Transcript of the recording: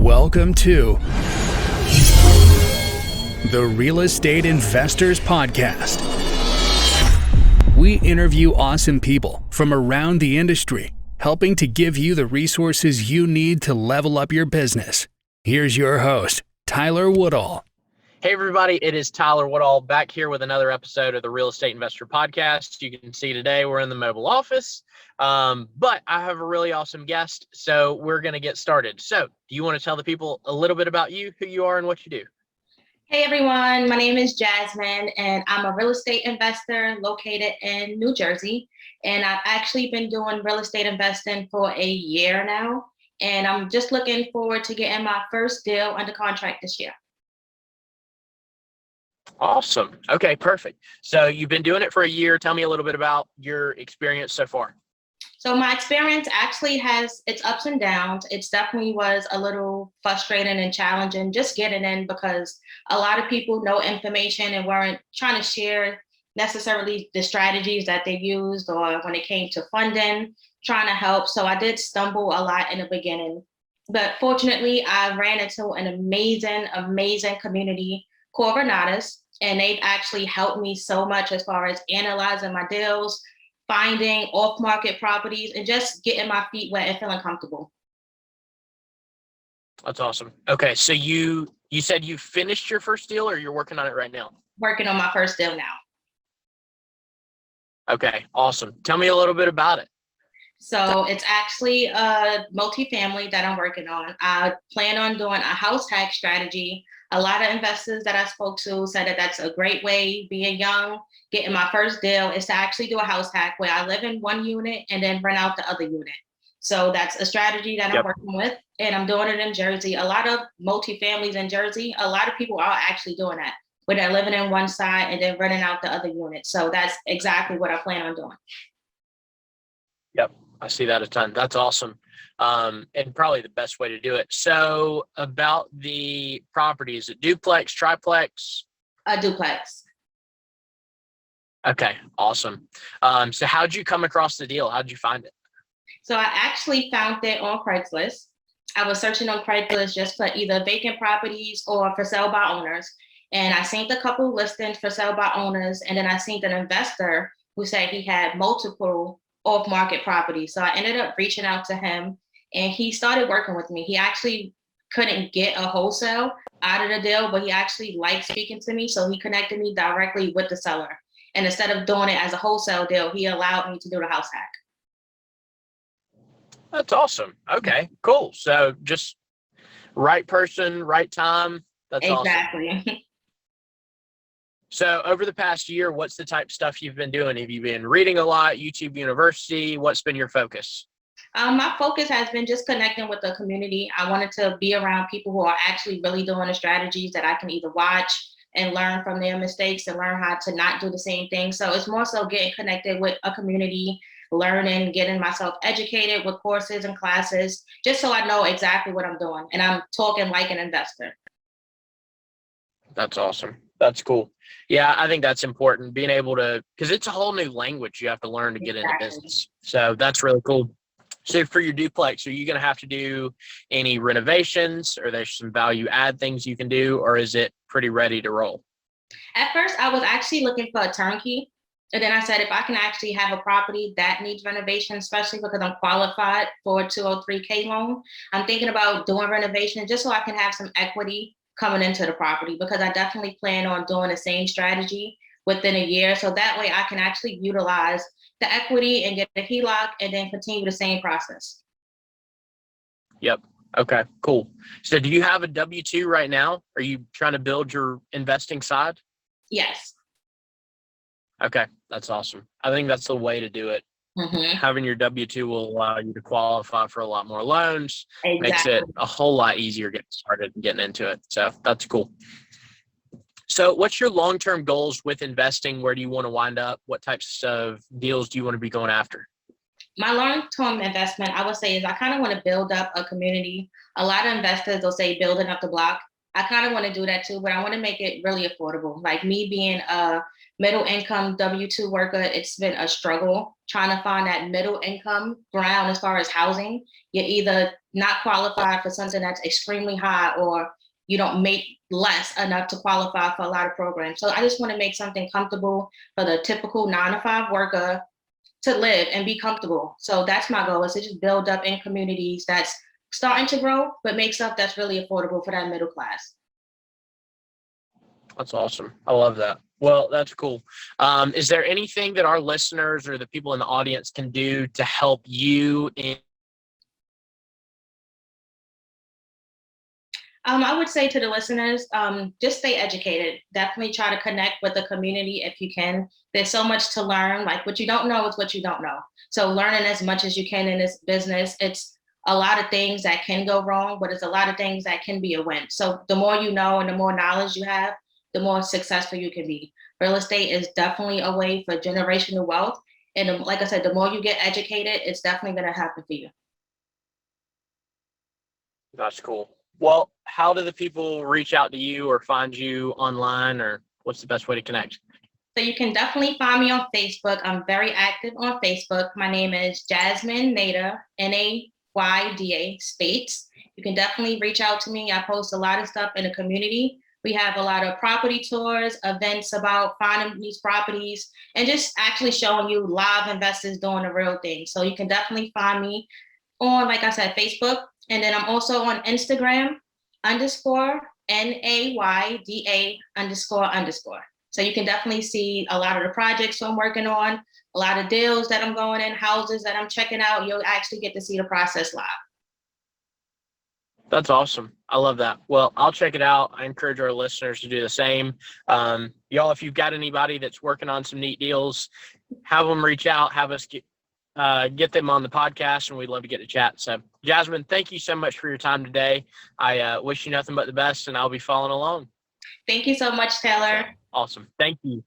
Welcome to the Real Estate Investors Podcast. We interview awesome people from around the industry, helping to give you the resources you need to level up your business. Here's your host, Tyler Woodall. Hey everybody, it is Tyler Woodall back here with another episode of the Real Estate Investor Podcast. You can see today we're in the mobile office, but I have a really awesome guest, so we're going to get started. So do you want to tell the people a little bit about you, who you are, and what you do? Hey everyone, my name is Jasmine, and I'm a real estate investor located in New Jersey. And I've actually been doing real estate investing for a year now, and I'm just looking forward to getting my first deal under contract this year. Awesome. Okay, perfect. So you've been doing it for a year. Tell me a little bit about your experience so far. So my experience actually has its ups and downs. It definitely was a little frustrating and challenging just getting in because a lot of people know information and weren't trying to share necessarily the strategies that they used or when it came to funding, trying to help. So I did stumble a lot in the beginning. But fortunately, I ran into an amazing community called Renatas, and they've actually helped me so much as far as analyzing my deals, finding off-market properties, and just getting my feet wet and feeling comfortable. That's awesome. Okay, so you said you finished your first deal or you're working on it right now? Working on my first deal now. Okay, awesome. Tell me a little bit about it. So it's actually a multifamily that I'm working on. I plan on doing a house hack strategy. A lot of investors that I spoke to said that that's a great way, being young, getting my first deal, is to actually do a house hack where I live in one unit and then rent out the other unit. So that's a strategy that I'm working with, and I'm doing it in Jersey. A lot of multifamilies in Jersey, a lot of people are actually doing that, where they're living in one side and then renting out the other unit. So that's exactly what I plan on doing. Yep, I see that a ton. That's awesome. And probably the best way to do it. So about the property, is it duplex, triplex? A duplex. Okay, awesome. So how'd you come across the deal? How'd you find it? So I actually found it on Craigslist. I was searching on Craigslist just for either vacant properties or for sale by owners. And I seen a couple listings for sale by owners. And then I seen an investor who said he had multiple off-market properties. So I ended up reaching out to him, and he started working with me. He actually couldn't get a wholesale out of the deal, but he actually liked speaking to me. So he connected me directly with the seller. And instead of doing it as a wholesale deal, he allowed me to do the house hack. That's awesome. Okay, cool. So just right person, right time. That's exactly. Awesome. So over the past year, what's the type of stuff you've been doing? Have you been reading a lot, YouTube University? What's been your focus? My focus has been just connecting with the community. I wanted to be around people who are actually really doing the strategies that I can either watch and learn from their mistakes and learn how to not do the same thing. So it's more so getting connected with a community, learning, getting myself educated with courses and classes, just so I know exactly what I'm doing. And I'm talking like an investor. That's awesome. That's cool. Yeah, I think that's important, being able to, because it's a whole new language you have to learn to get into business. So that's really cool. So for your duplex, are you going to have to do any renovations, or there's some value add things you can do, or is it pretty ready to roll? At first, I was actually looking for a turnkey. And then I said, if I can actually have a property that needs renovation, especially because I'm qualified for a 203K loan, I'm thinking about doing renovation just so I can have some equity coming into the property, because I definitely plan on doing the same strategy within a year. So that way I can actually utilize the equity and get the HELOC and then continue the same process. Yep. Okay, cool. So do you have a W-2 right now? Are you trying to build your investing side? Yes. Okay, that's awesome. I think that's the way to do it. Mm-hmm. Having your W-2 will allow you to qualify for a lot more loans. Exactly. Makes it a whole lot easier getting started and getting into it. So that's cool. So what's your long-term goals with investing? Where do you want to wind up? What types of deals do you want to be going after? My long-term investment, I would say, is I kind of want to build up a community. A lot of investors will say building up the block. I kind of want to do that too, but I want to make it really affordable. Like me being a middle income W-2 worker, it's been a struggle trying to find that middle income ground as far as housing. You're either not qualified for something that's extremely high, or you don't make less enough to qualify for a lot of programs. So I just want to make something comfortable for the typical 9 to 5 worker to live and be comfortable. So that's my goal, is to just build up in communities that's starting to grow, but make stuff that's really affordable for that middle class. That's awesome. I love that. Well, that's cool. Is there anything that our listeners or the people in the audience can do to help you in? I would say to the listeners, just stay educated. Definitely try to connect with the community if you can. There's so much to learn. Like, what you don't know is what you don't know. So learning as much as you can in this business. It's a lot of things that can go wrong, but it's a lot of things that can be a win. So the more you know and the more knowledge you have, the more successful you can be. Real estate is definitely a way for generational wealth. And like I said, the more you get educated, it's definitely going to happen for you. That's cool. Well, how do the people reach out to you or find you online, or what's the best way to connect? So you can definitely find me on Facebook. I'm very active on Facebook. My name is Jasmine Nayda, Nayda Spaights. You can definitely reach out to me. I post a lot of stuff in the community. We have a lot of property tours, events about finding these properties, and just actually showing you live investors doing the real thing. So you can definitely find me on, like I said, Facebook. And then I'm also on Instagram _NAYDA__. So you can definitely see a lot of the projects I'm working on, a lot of deals that I'm going in, houses that I'm checking out. You'll actually get to see the process live. That's awesome. I love that. Well, I'll check it out. I encourage our listeners to do the same. Y'all, if you've got anybody that's working on some neat deals, have them reach out, have us get them on the podcast, and we'd love to get to chat. So, Jasmine, thank you so much for your time today. I wish you nothing but the best, and I'll be following along. Thank you so much, Taylor. So, awesome. Thank you.